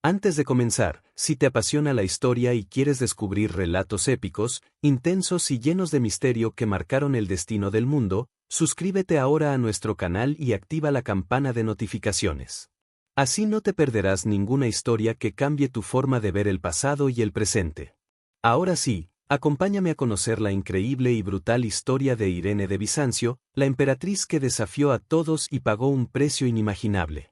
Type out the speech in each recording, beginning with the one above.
Antes de comenzar, si te apasiona la historia y quieres descubrir relatos épicos, intensos y llenos de misterio que marcaron el destino del mundo, suscríbete ahora a nuestro canal y activa la campana de notificaciones. Así no te perderás ninguna historia que cambie tu forma de ver el pasado y el presente. Ahora sí, acompáñame a conocer la increíble y brutal historia de Irene de Bizancio, la emperatriz que desafió a todos y pagó un precio inimaginable.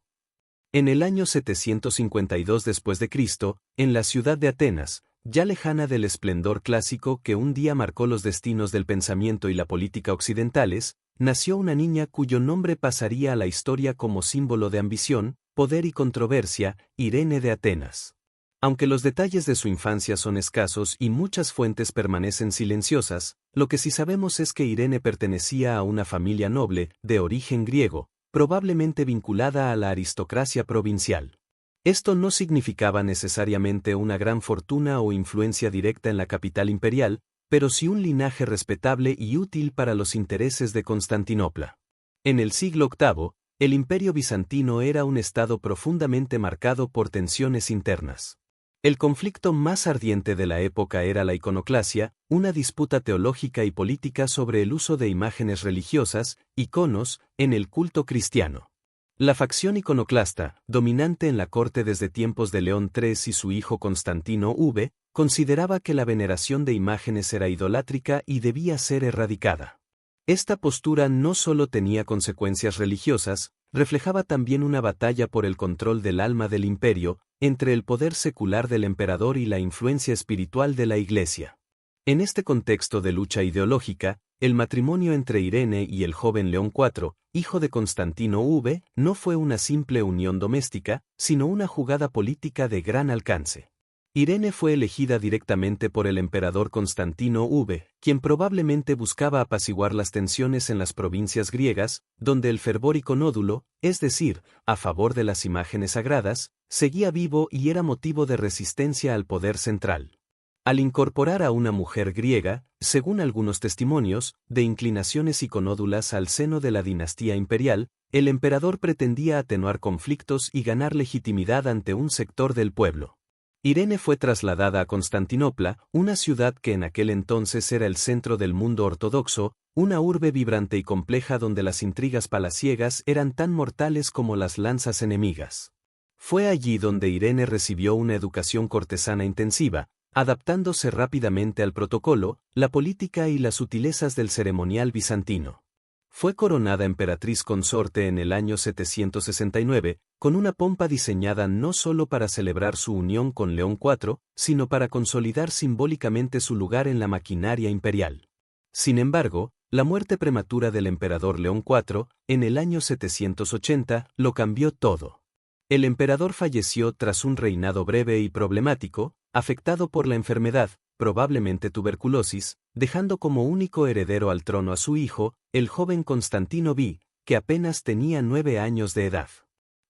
En el año 752 después de Cristo, en la ciudad de Atenas, ya lejana del esplendor clásico que un día marcó los destinos del pensamiento y la política occidentales, nació una niña cuyo nombre pasaría a la historia como símbolo de ambición, poder y controversia, Irene de Atenas. Aunque los detalles de su infancia son escasos y muchas fuentes permanecen silenciosas, lo que sí sabemos es que Irene pertenecía a una familia noble, de origen griego, probablemente vinculada a la aristocracia provincial. Esto no significaba necesariamente una gran fortuna o influencia directa en la capital imperial, pero sí un linaje respetable y útil para los intereses de Constantinopla. En el siglo VIII, el Imperio bizantino era un estado profundamente marcado por tensiones internas. El conflicto más ardiente de la época era la iconoclasia, una disputa teológica y política sobre el uso de imágenes religiosas, iconos, en el culto cristiano. La facción iconoclasta, dominante en la corte desde tiempos de León III y su hijo Constantino V, consideraba que la veneración de imágenes era idolátrica y debía ser erradicada. Esta postura no solo tenía consecuencias religiosas, reflejaba también una batalla por el control del alma del imperio, entre el poder secular del emperador y la influencia espiritual de la Iglesia. En este contexto de lucha ideológica, el matrimonio entre Irene y el joven León IV, hijo de Constantino V, no fue una simple unión doméstica, sino una jugada política de gran alcance. Irene fue elegida directamente por el emperador Constantino V, quien probablemente buscaba apaciguar las tensiones en las provincias griegas, donde el fervor iconódulo, es decir, a favor de las imágenes sagradas, seguía vivo y era motivo de resistencia al poder central. Al incorporar a una mujer griega, según algunos testimonios, de inclinaciones iconódulas al seno de la dinastía imperial, el emperador pretendía atenuar conflictos y ganar legitimidad ante un sector del pueblo. Irene fue trasladada a Constantinopla, una ciudad que en aquel entonces era el centro del mundo ortodoxo, una urbe vibrante y compleja donde las intrigas palaciegas eran tan mortales como las lanzas enemigas. Fue allí donde Irene recibió una educación cortesana intensiva, adaptándose rápidamente al protocolo, la política y las sutilezas del ceremonial bizantino. Fue coronada emperatriz consorte en el año 769, con una pompa diseñada no solo para celebrar su unión con León IV, sino para consolidar simbólicamente su lugar en la maquinaria imperial. Sin embargo, la muerte prematura del emperador León IV, en el año 780, lo cambió todo. El emperador falleció tras un reinado breve y problemático, afectado por la enfermedad, probablemente tuberculosis, dejando como único heredero al trono a su hijo, el joven Constantino V, que apenas tenía 9 años de edad.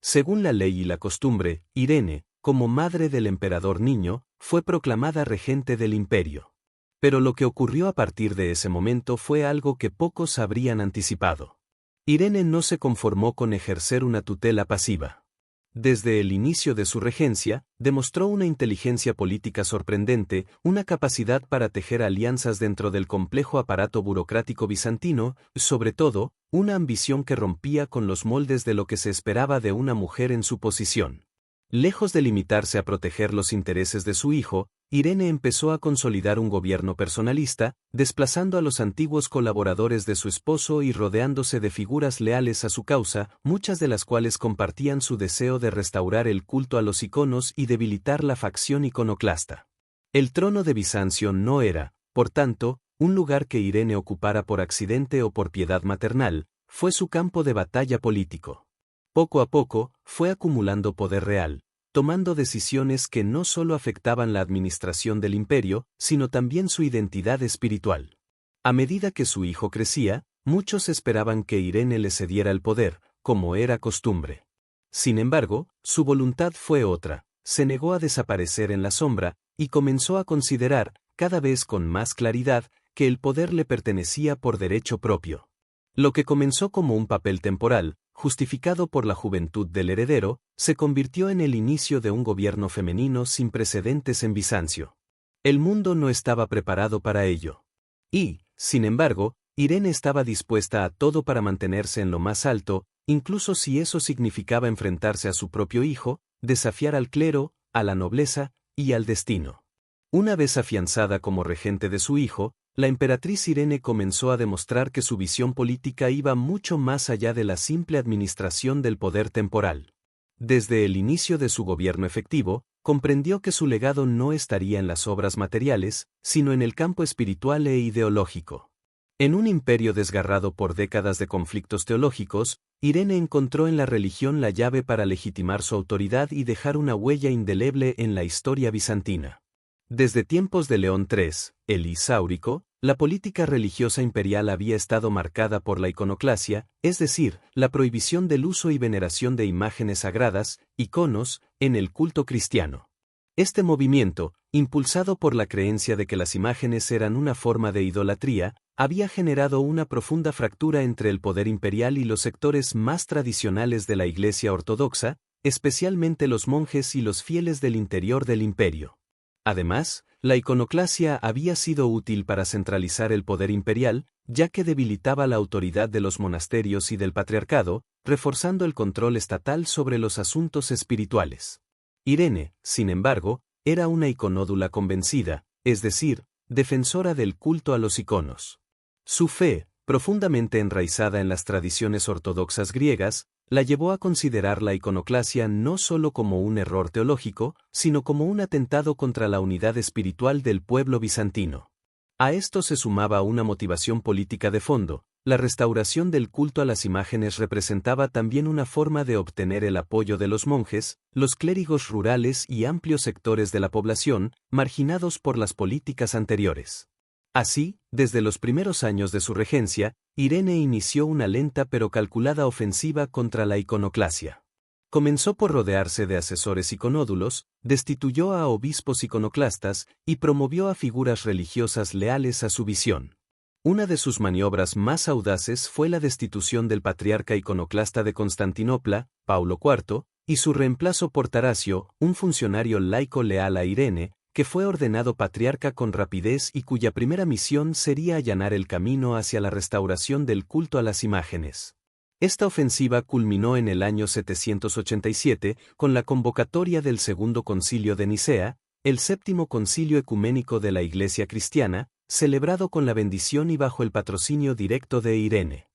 Según la ley y la costumbre, Irene, como madre del emperador niño, fue proclamada regente del imperio. Pero lo que ocurrió a partir de ese momento fue algo que pocos habrían anticipado. Irene no se conformó con ejercer una tutela pasiva. Desde el inicio de su regencia, demostró una inteligencia política sorprendente, una capacidad para tejer alianzas dentro del complejo aparato burocrático bizantino, sobre todo, una ambición que rompía con los moldes de lo que se esperaba de una mujer en su posición. Lejos de limitarse a proteger los intereses de su hijo, Irene empezó a consolidar un gobierno personalista, desplazando a los antiguos colaboradores de su esposo y rodeándose de figuras leales a su causa, muchas de las cuales compartían su deseo de restaurar el culto a los iconos y debilitar la facción iconoclasta. El trono de Bizancio no era, por tanto, un lugar que Irene ocupara por accidente o por piedad maternal, fue su campo de batalla político. Poco a poco, fue acumulando poder real, tomando decisiones que no solo afectaban la administración del imperio, sino también su identidad espiritual. A medida que su hijo crecía, muchos esperaban que Irene le cediera el poder, como era costumbre. Sin embargo, su voluntad fue otra, se negó a desaparecer en la sombra, y comenzó a considerar, cada vez con más claridad, que el poder le pertenecía por derecho propio. Lo que comenzó como un papel temporal, justificado por la juventud del heredero, se convirtió en el inicio de un gobierno femenino sin precedentes en Bizancio. El mundo no estaba preparado para ello. Y, sin embargo, Irene estaba dispuesta a todo para mantenerse en lo más alto, incluso si eso significaba enfrentarse a su propio hijo, desafiar al clero, a la nobleza y al destino. Una vez afianzada como regente de su hijo, la emperatriz Irene comenzó a demostrar que su visión política iba mucho más allá de la simple administración del poder temporal. Desde el inicio de su gobierno efectivo, comprendió que su legado no estaría en las obras materiales, sino en el campo espiritual e ideológico. En un imperio desgarrado por décadas de conflictos teológicos, Irene encontró en la religión la llave para legitimar su autoridad y dejar una huella indeleble en la historia bizantina. Desde tiempos de León III, el Isáurico, la política religiosa imperial había estado marcada por la iconoclasia, es decir, la prohibición del uso y veneración de imágenes sagradas, iconos, en el culto cristiano. Este movimiento, impulsado por la creencia de que las imágenes eran una forma de idolatría, había generado una profunda fractura entre el poder imperial y los sectores más tradicionales de la Iglesia ortodoxa, especialmente los monjes y los fieles del interior del imperio. Además, la iconoclasia había sido útil para centralizar el poder imperial, ya que debilitaba la autoridad de los monasterios y del patriarcado, reforzando el control estatal sobre los asuntos espirituales. Irene, sin embargo, era una iconódula convencida, es decir, defensora del culto a los iconos. Su fe, profundamente enraizada en las tradiciones ortodoxas griegas, la llevó a considerar la iconoclasia no solo como un error teológico, sino como un atentado contra la unidad espiritual del pueblo bizantino. A esto se sumaba una motivación política de fondo. La restauración del culto a las imágenes representaba también una forma de obtener el apoyo de los monjes, los clérigos rurales y amplios sectores de la población, marginados por las políticas anteriores. Así, desde los primeros años de su regencia, Irene inició una lenta pero calculada ofensiva contra la iconoclasia. Comenzó por rodearse de asesores iconódulos, destituyó a obispos iconoclastas y promovió a figuras religiosas leales a su visión. Una de sus maniobras más audaces fue la destitución del patriarca iconoclasta de Constantinopla, Paulo IV, y su reemplazo por Tarasio, un funcionario laico leal a Irene, que fue ordenado patriarca con rapidez y cuya primera misión sería allanar el camino hacia la restauración del culto a las imágenes. Esta ofensiva culminó en el año 787 con la convocatoria del Segundo Concilio de Nicea, el séptimo concilio ecuménico de la Iglesia cristiana, celebrado con la bendición y bajo el patrocinio directo de Irene.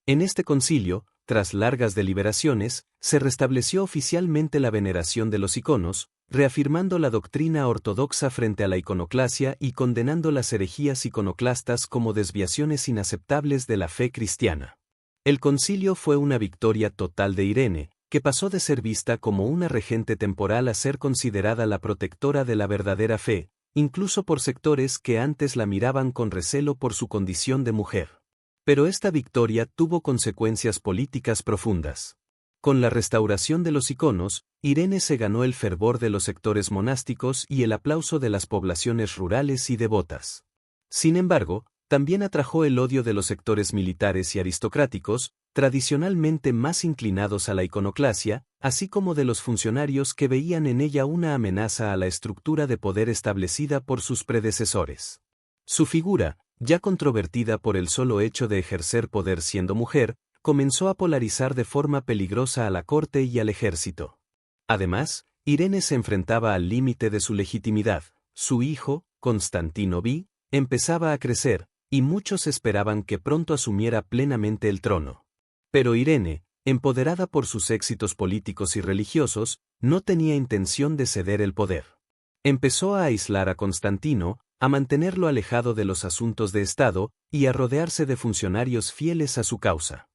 En este concilio, tras largas deliberaciones, se restableció oficialmente la veneración de los iconos, reafirmando la doctrina ortodoxa frente a la iconoclasia y condenando las herejías iconoclastas como desviaciones inaceptables de la fe cristiana. El concilio fue una victoria total de Irene, que pasó de ser vista como una regente temporal a ser considerada la protectora de la verdadera fe, incluso por sectores que antes la miraban con recelo por su condición de mujer. Pero esta victoria tuvo consecuencias políticas profundas. Con la restauración de los iconos, Irene se ganó el fervor de los sectores monásticos y el aplauso de las poblaciones rurales y devotas. Sin embargo, también atrajo el odio de los sectores militares y aristocráticos, tradicionalmente más inclinados a la iconoclasia, así como de los funcionarios que veían en ella una amenaza a la estructura de poder establecida por sus predecesores. Su figura, ya controvertida por el solo hecho de ejercer poder siendo mujer, comenzó a polarizar de forma peligrosa a la corte y al ejército. Además, Irene se enfrentaba al límite de su legitimidad. Su hijo, Constantino V, empezaba a crecer, y muchos esperaban que pronto asumiera plenamente el trono. Pero Irene, empoderada por sus éxitos políticos y religiosos, no tenía intención de ceder el poder. Empezó a aislar a Constantino, a mantenerlo alejado de los asuntos de Estado y a rodearse de funcionarios fieles a su causa.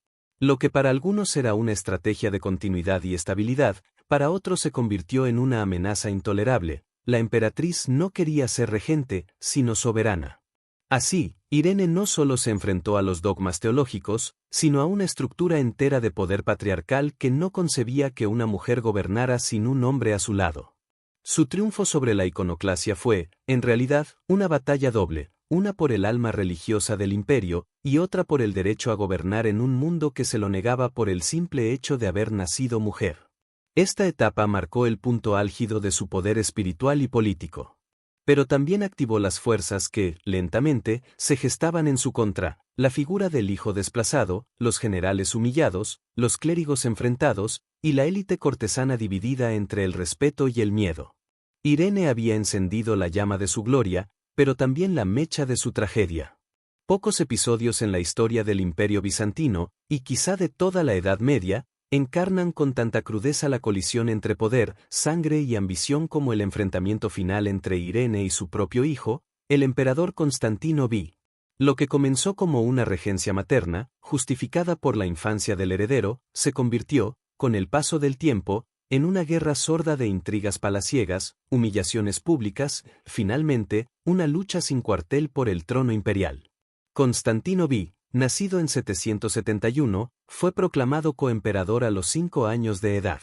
Lo que para algunos era una estrategia de continuidad y estabilidad, para otros se convirtió en una amenaza intolerable. La emperatriz no quería ser regente, sino soberana. Así, Irene no solo se enfrentó a los dogmas teológicos, sino a una estructura entera de poder patriarcal que no concebía que una mujer gobernara sin un hombre a su lado. Su triunfo sobre la iconoclasia fue, en realidad, una batalla doble, una por el alma religiosa del imperio, y otra por el derecho a gobernar en un mundo que se lo negaba por el simple hecho de haber nacido mujer. Esta etapa marcó el punto álgido de su poder espiritual y político. Pero también activó las fuerzas que, lentamente, se gestaban en su contra, la figura del hijo desplazado, los generales humillados, los clérigos enfrentados, y la élite cortesana dividida entre el respeto y el miedo. Irene había encendido la llama de su gloria, pero también la mecha de su tragedia. Pocos episodios en la historia del Imperio bizantino, y quizá de toda la Edad Media, encarnan con tanta crudeza la colisión entre poder, sangre y ambición como el enfrentamiento final entre Irene y su propio hijo, el emperador Constantino V. Lo que comenzó como una regencia materna, justificada por la infancia del heredero, se convirtió, con el paso del tiempo, en una guerra sorda de intrigas palaciegas, humillaciones públicas, finalmente, una lucha sin cuartel por el trono imperial. Constantino V, nacido en 771, fue proclamado coemperador a los 5 años de edad.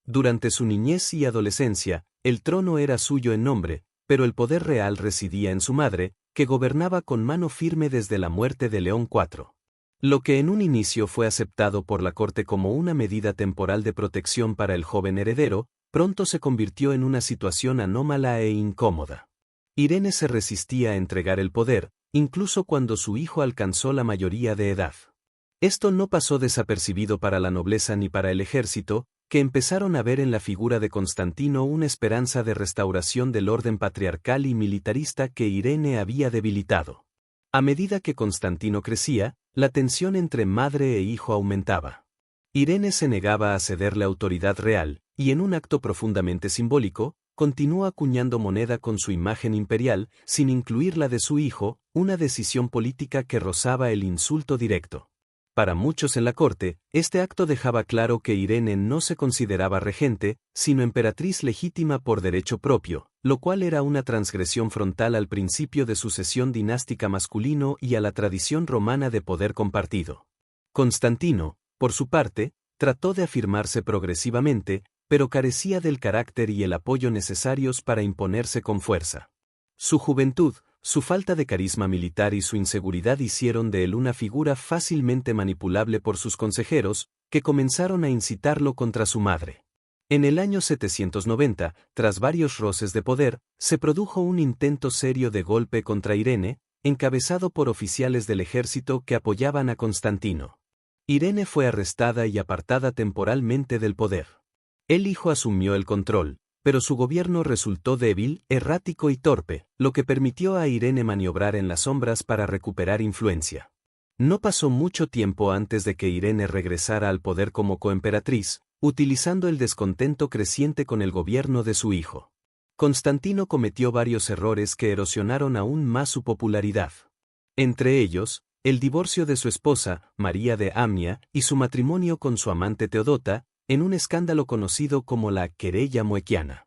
Durante su niñez y adolescencia, el trono era suyo en nombre, pero el poder real residía en su madre, que gobernaba con mano firme desde la muerte de León IV. Lo que en un inicio fue aceptado por la corte como una medida temporal de protección para el joven heredero, pronto se convirtió en una situación anómala e incómoda. Irene se resistía a entregar el poder, incluso cuando su hijo alcanzó la mayoría de edad. Esto no pasó desapercibido para la nobleza ni para el ejército, que empezaron a ver en la figura de Constantino una esperanza de restauración del orden patriarcal y militarista que Irene había debilitado. A medida que Constantino crecía, la tensión entre madre e hijo aumentaba. Irene se negaba a ceder la autoridad real, y en un acto profundamente simbólico, continuó acuñando moneda con su imagen imperial, sin incluir la de su hijo, una decisión política que rozaba el insulto directo. Para muchos en la corte, este acto dejaba claro que Irene no se consideraba regente, sino emperatriz legítima por derecho propio, lo cual era una transgresión frontal al principio de sucesión dinástica masculino y a la tradición romana de poder compartido. Constantino, por su parte, trató de afirmarse progresivamente, pero carecía del carácter y el apoyo necesarios para imponerse con fuerza. Su juventud, su falta de carisma militar y su inseguridad hicieron de él una figura fácilmente manipulable por sus consejeros, que comenzaron a incitarlo contra su madre. En el año 790, tras varios roces de poder, se produjo un intento serio de golpe contra Irene, encabezado por oficiales del ejército que apoyaban a Constantino. Irene fue arrestada y apartada temporalmente del poder. El hijo asumió el control, pero su gobierno resultó débil, errático y torpe, lo que permitió a Irene maniobrar en las sombras para recuperar influencia. No pasó mucho tiempo antes de que Irene regresara al poder como coemperatriz, utilizando el descontento creciente con el gobierno de su hijo. Constantino cometió varios errores que erosionaron aún más su popularidad. Entre ellos, el divorcio de su esposa, María de Amnia, y su matrimonio con su amante Teodota, en un escándalo conocido como la querella muequiana.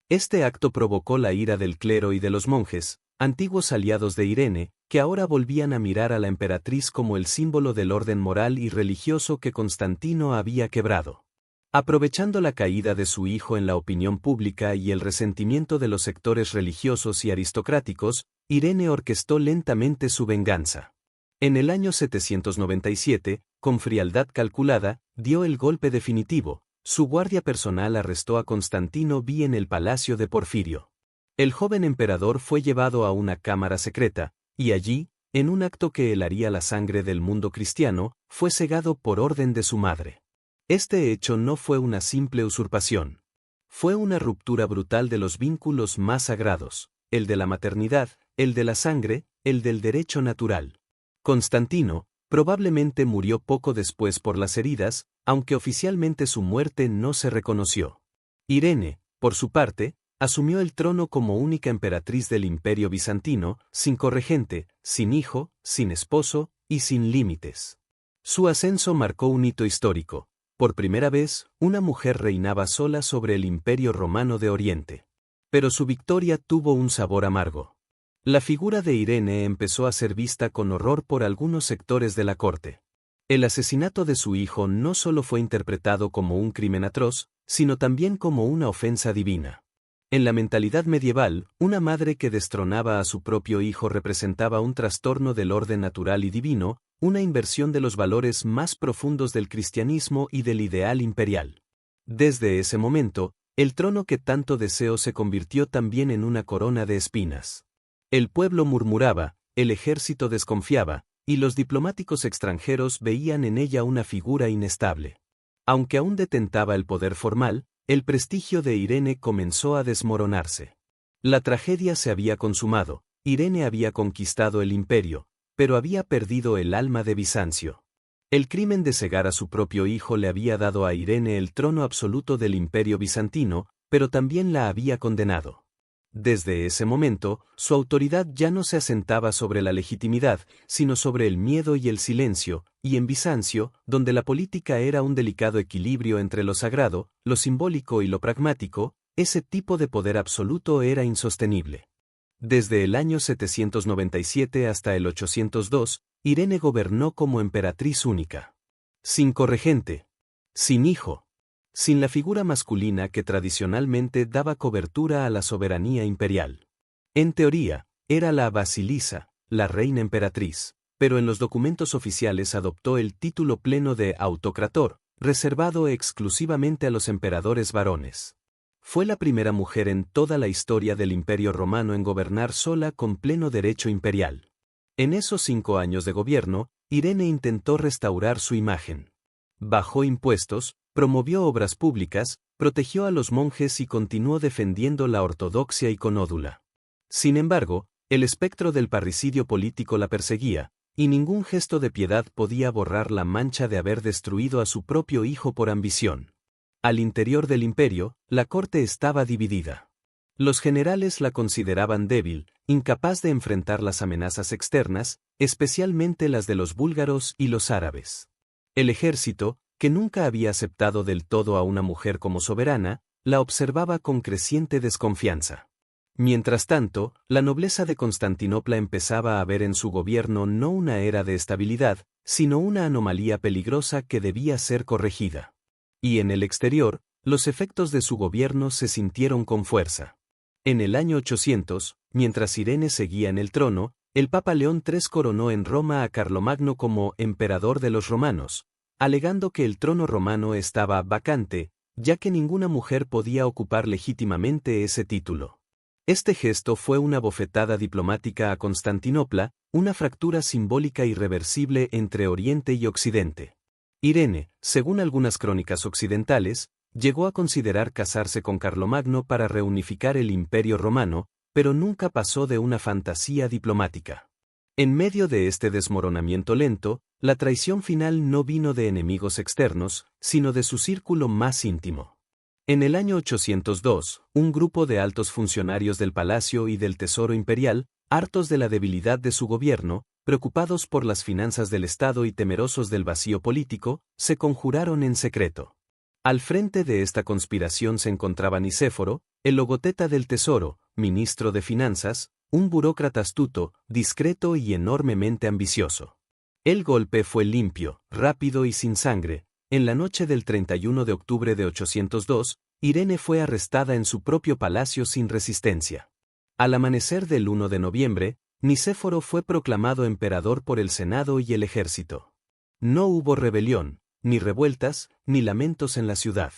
Este acto provocó la ira del clero y de los monjes, antiguos aliados de Irene, que ahora volvían a mirar a la emperatriz como el símbolo del orden moral y religioso que Constantino había quebrado. Aprovechando la caída de su hijo en la opinión pública y el resentimiento de los sectores religiosos y aristocráticos, Irene orquestó lentamente su venganza. En el año 797, con frialdad calculada, dio el golpe definitivo. Su guardia personal arrestó a Constantino V en el palacio de Porfirio. El joven emperador fue llevado a una cámara secreta, y allí, en un acto que helaría la sangre del mundo cristiano, fue cegado por orden de su madre. Este hecho no fue una simple usurpación. Fue una ruptura brutal de los vínculos más sagrados, el de la maternidad, el de la sangre, el del derecho natural. Constantino, probablemente murió poco después por las heridas, aunque oficialmente su muerte no se reconoció. Irene, por su parte, asumió el trono como única emperatriz del Imperio bizantino, sin corregente, sin hijo, sin esposo y sin límites. Su ascenso marcó un hito histórico. Por primera vez, una mujer reinaba sola sobre el Imperio romano de Oriente. Pero su victoria tuvo un sabor amargo. La figura de Irene empezó a ser vista con horror por algunos sectores de la corte. El asesinato de su hijo no solo fue interpretado como un crimen atroz, sino también como una ofensa divina. En la mentalidad medieval, una madre que destronaba a su propio hijo representaba un trastorno del orden natural y divino, una inversión de los valores más profundos del cristianismo y del ideal imperial. Desde ese momento, el trono que tanto deseó se convirtió también en una corona de espinas. El pueblo murmuraba, el ejército desconfiaba, y los diplomáticos extranjeros veían en ella una figura inestable. Aunque aún detentaba el poder formal, el prestigio de Irene comenzó a desmoronarse. La tragedia se había consumado, Irene había conquistado el imperio, pero había perdido el alma de Bizancio. El crimen de cegar a su propio hijo le había dado a Irene el trono absoluto del imperio bizantino, pero también la había condenado. Desde ese momento, su autoridad ya no se asentaba sobre la legitimidad, sino sobre el miedo y el silencio, y en Bizancio, donde la política era un delicado equilibrio entre lo sagrado, lo simbólico y lo pragmático, ese tipo de poder absoluto era insostenible. Desde el año 797 hasta el 802, Irene gobernó como emperatriz única. Sin corregente. Sin hijo. Sin la figura masculina que tradicionalmente daba cobertura a la soberanía imperial. En teoría, era la Basilisa, la reina emperatriz, pero en los documentos oficiales adoptó el título pleno de autocrator, reservado exclusivamente a los emperadores varones. Fue la primera mujer en toda la historia del Imperio Romano en gobernar sola con pleno derecho imperial. En esos 5 años de gobierno, Irene intentó restaurar su imagen. Bajó impuestos, promovió obras públicas, protegió a los monjes y continuó defendiendo la ortodoxia iconódula. Sin embargo, el espectro del parricidio político la perseguía, y ningún gesto de piedad podía borrar la mancha de haber destruido a su propio hijo por ambición. Al interior del imperio, la corte estaba dividida. Los generales la consideraban débil, incapaz de enfrentar las amenazas externas, especialmente las de los búlgaros y los árabes. El ejército, que nunca había aceptado del todo a una mujer como soberana, la observaba con creciente desconfianza. Mientras tanto, la nobleza de Constantinopla empezaba a ver en su gobierno no una era de estabilidad, sino una anomalía peligrosa que debía ser corregida. Y en el exterior, los efectos de su gobierno se sintieron con fuerza. En el año 800, mientras Irene seguía en el trono, el Papa León III coronó en Roma a Carlomagno como emperador de los romanos, alegando que el trono romano estaba vacante, ya que ninguna mujer podía ocupar legítimamente ese título. Este gesto fue una bofetada diplomática a Constantinopla, una fractura simbólica irreversible entre Oriente y Occidente. Irene, según algunas crónicas occidentales, llegó a considerar casarse con Carlomagno para reunificar el Imperio Romano, pero nunca pasó de una fantasía diplomática. En medio de este desmoronamiento lento, la traición final no vino de enemigos externos, sino de su círculo más íntimo. En el año 802, un grupo de altos funcionarios del palacio y del tesoro imperial, hartos de la debilidad de su gobierno, preocupados por las finanzas del Estado y temerosos del vacío político, se conjuraron en secreto. Al frente de esta conspiración se encontraba Nicéforo, el logoteta del tesoro, ministro de finanzas, un burócrata astuto, discreto y enormemente ambicioso. El golpe fue limpio, rápido y sin sangre. En la noche del 31 de octubre de 802, Irene fue arrestada en su propio palacio sin resistencia. Al amanecer del 1 de noviembre, Nicéforo fue proclamado emperador por el Senado y el ejército. No hubo rebelión, ni revueltas, ni lamentos en la ciudad.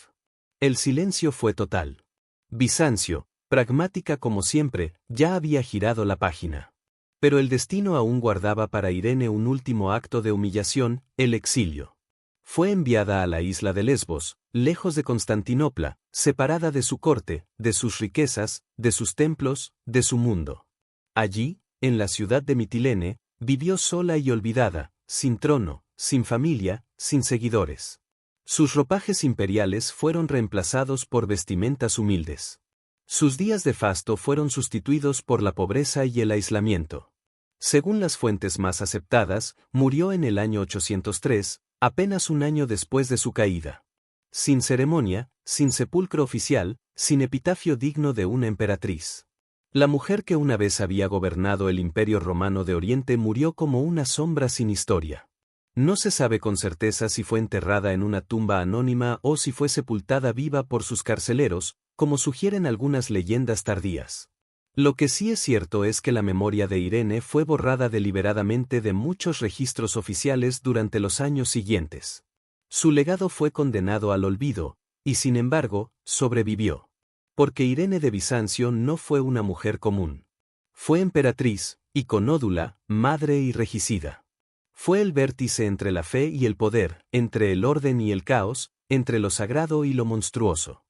El silencio fue total. Bizancio, pragmática como siempre, ya había girado la página. Pero el destino aún guardaba para Irene un último acto de humillación, el exilio. Fue enviada a la isla de Lesbos, lejos de Constantinopla, separada de su corte, de sus riquezas, de sus templos, de su mundo. Allí, en la ciudad de Mitilene, vivió sola y olvidada, sin trono, sin familia, sin seguidores. Sus ropajes imperiales fueron reemplazados por vestimentas humildes. Sus días de fasto fueron sustituidos por la pobreza y el aislamiento. Según las fuentes más aceptadas, murió en el año 803, apenas un año después de su caída. Sin ceremonia, sin sepulcro oficial, sin epitafio digno de una emperatriz. La mujer que una vez había gobernado el Imperio Romano de Oriente murió como una sombra sin historia. No se sabe con certeza si fue enterrada en una tumba anónima o si fue sepultada viva por sus carceleros, como sugieren algunas leyendas tardías. Lo que sí es cierto es que la memoria de Irene fue borrada deliberadamente de muchos registros oficiales durante los años siguientes. Su legado fue condenado al olvido, y sin embargo, sobrevivió. Porque Irene de Bizancio no fue una mujer común. Fue emperatriz, iconódula, madre y regicida. Fue el vértice entre la fe y el poder, entre el orden y el caos, entre lo sagrado y lo monstruoso.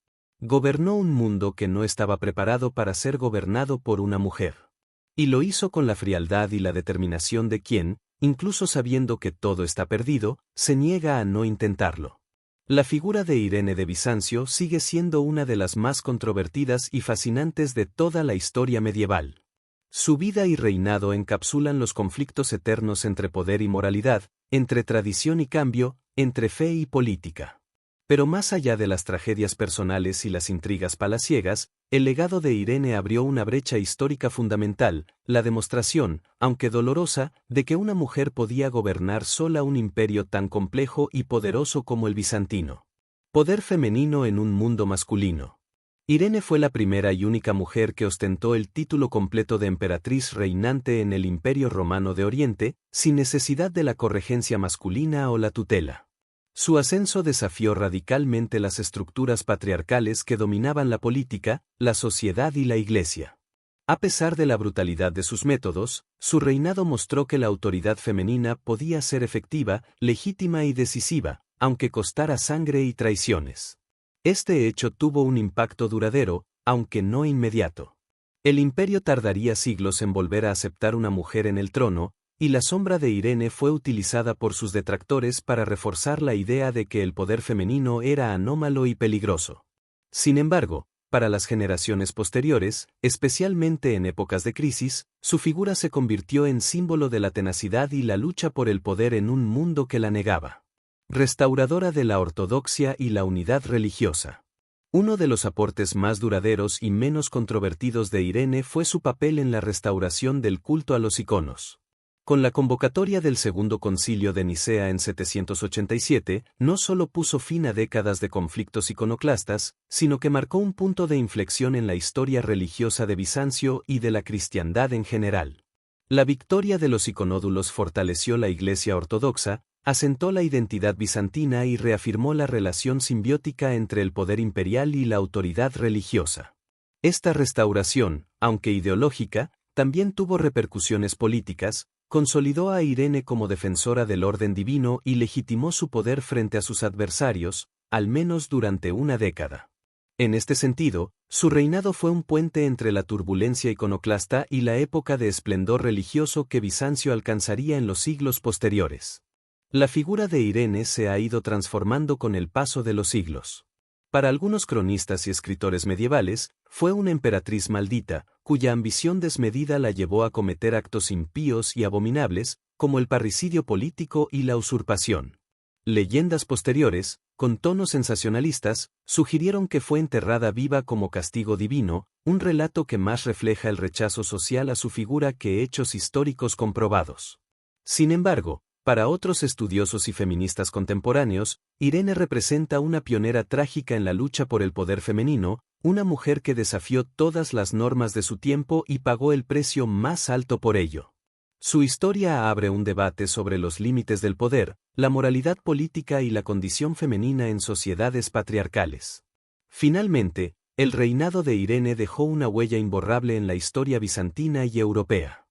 Gobernó un mundo que no estaba preparado para ser gobernado por una mujer. Y lo hizo con la frialdad y la determinación de quien, incluso sabiendo que todo está perdido, se niega a no intentarlo. La figura de Irene de Bizancio sigue siendo una de las más controvertidas y fascinantes de toda la historia medieval. Su vida y reinado encapsulan los conflictos eternos entre poder y moralidad, entre tradición y cambio, entre fe y política. Pero más allá de las tragedias personales y las intrigas palaciegas, el legado de Irene abrió una brecha histórica fundamental, la demostración, aunque dolorosa, de que una mujer podía gobernar sola un imperio tan complejo y poderoso como el bizantino. Poder femenino en un mundo masculino. Irene fue la primera y única mujer que ostentó el título completo de emperatriz reinante en el Imperio Romano de Oriente, sin necesidad de la corregencia masculina o la tutela. Su ascenso desafió radicalmente las estructuras patriarcales que dominaban la política, la sociedad y la Iglesia. A pesar de la brutalidad de sus métodos, su reinado mostró que la autoridad femenina podía ser efectiva, legítima y decisiva, aunque costara sangre y traiciones. Este hecho tuvo un impacto duradero, aunque no inmediato. El imperio tardaría siglos en volver a aceptar una mujer en el trono, y la sombra de Irene fue utilizada por sus detractores para reforzar la idea de que el poder femenino era anómalo y peligroso. Sin embargo, para las generaciones posteriores, especialmente en épocas de crisis, su figura se convirtió en símbolo de la tenacidad y la lucha por el poder en un mundo que la negaba. Restauradora de la ortodoxia y la unidad religiosa. Uno de los aportes más duraderos y menos controvertidos de Irene fue su papel en la restauración del culto a los iconos. Con la convocatoria del Segundo Concilio de Nicea en 787, no solo puso fin a décadas de conflictos iconoclastas, sino que marcó un punto de inflexión en la historia religiosa de Bizancio y de la cristiandad en general. La victoria de los iconódulos fortaleció la Iglesia ortodoxa, asentó la identidad bizantina y reafirmó la relación simbiótica entre el poder imperial y la autoridad religiosa. Esta restauración, aunque ideológica, también tuvo repercusiones políticas, consolidó a Irene como defensora del orden divino y legitimó su poder frente a sus adversarios, al menos durante una década. En este sentido, su reinado fue un puente entre la turbulencia iconoclasta y la época de esplendor religioso que Bizancio alcanzaría en los siglos posteriores. La figura de Irene se ha ido transformando con el paso de los siglos. Para algunos cronistas y escritores medievales, fue una emperatriz maldita, cuya ambición desmedida la llevó a cometer actos impíos y abominables, como el parricidio político y la usurpación. Leyendas posteriores, con tonos sensacionalistas, sugirieron que fue enterrada viva como castigo divino, un relato que más refleja el rechazo social a su figura que hechos históricos comprobados. Sin embargo, para otros estudiosos y feministas contemporáneos, Irene representa una pionera trágica en la lucha por el poder femenino, una mujer que desafió todas las normas de su tiempo y pagó el precio más alto por ello. Su historia abre un debate sobre los límites del poder, la moralidad política y la condición femenina en sociedades patriarcales. Finalmente, el reinado de Irene dejó una huella imborrable en la historia bizantina y europea.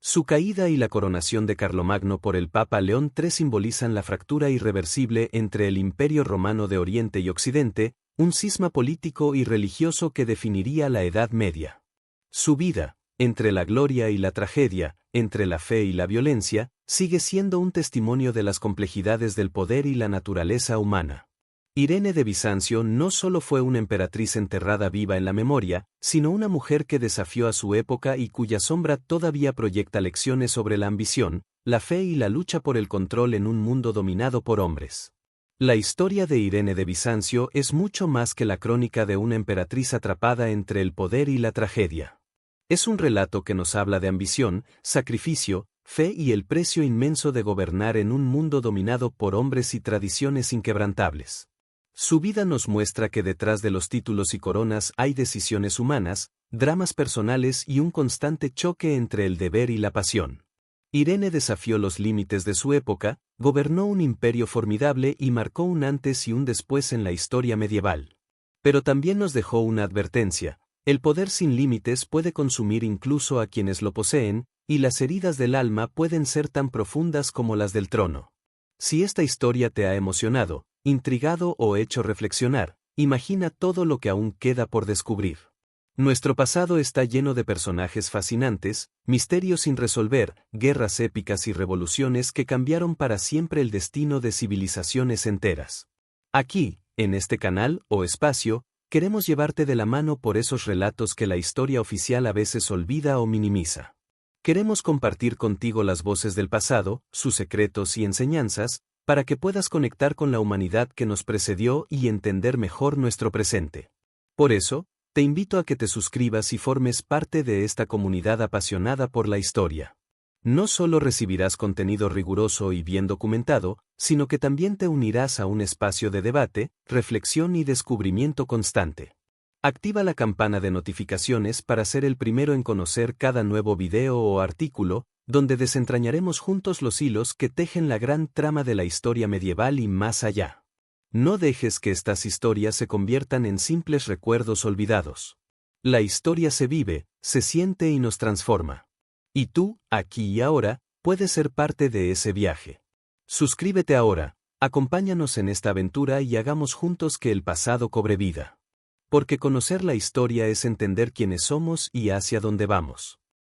Su caída y la coronación de Carlomagno por el Papa León III simbolizan la fractura irreversible entre el Imperio Romano de Oriente y Occidente, un cisma político y religioso que definiría la Edad Media. Su vida, entre la gloria y la tragedia, entre la fe y la violencia, sigue siendo un testimonio de las complejidades del poder y la naturaleza humana. Irene de Bizancio no solo fue una emperatriz enterrada viva en la memoria, sino una mujer que desafió a su época y cuya sombra todavía proyecta lecciones sobre la ambición, la fe y la lucha por el control en un mundo dominado por hombres. La historia de Irene de Bizancio es mucho más que la crónica de una emperatriz atrapada entre el poder y la tragedia. Es un relato que nos habla de ambición, sacrificio, fe y el precio inmenso de gobernar en un mundo dominado por hombres y tradiciones inquebrantables. Su vida nos muestra que detrás de los títulos y coronas hay decisiones humanas, dramas personales y un constante choque entre el deber y la pasión. Irene desafió los límites de su época, gobernó un imperio formidable y marcó un antes y un después en la historia medieval. Pero también nos dejó una advertencia: el poder sin límites puede consumir incluso a quienes lo poseen, y las heridas del alma pueden ser tan profundas como las del trono. Si esta historia te ha emocionado, intrigado o hecho reflexionar, imagina todo lo que aún queda por descubrir. Nuestro pasado está lleno de personajes fascinantes, misterios sin resolver, guerras épicas y revoluciones que cambiaron para siempre el destino de civilizaciones enteras. Aquí, en este canal o espacio, queremos llevarte de la mano por esos relatos que la historia oficial a veces olvida o minimiza. Queremos compartir contigo las voces del pasado, sus secretos y enseñanzas, para que puedas conectar con la humanidad que nos precedió y entender mejor nuestro presente. Por eso, te invito a que te suscribas y formes parte de esta comunidad apasionada por la historia. No solo recibirás contenido riguroso y bien documentado, sino que también te unirás a un espacio de debate, reflexión y descubrimiento constante. Activa la campana de notificaciones para ser el primero en conocer cada nuevo video o artículo, donde desentrañaremos juntos los hilos que tejen la gran trama de la historia medieval y más allá. No dejes que estas historias se conviertan en simples recuerdos olvidados. La historia se vive, se siente y nos transforma. Y tú, aquí y ahora, puedes ser parte de ese viaje. Suscríbete ahora, acompáñanos en esta aventura y hagamos juntos que el pasado cobre vida. Porque conocer la historia es entender quiénes somos y hacia dónde vamos.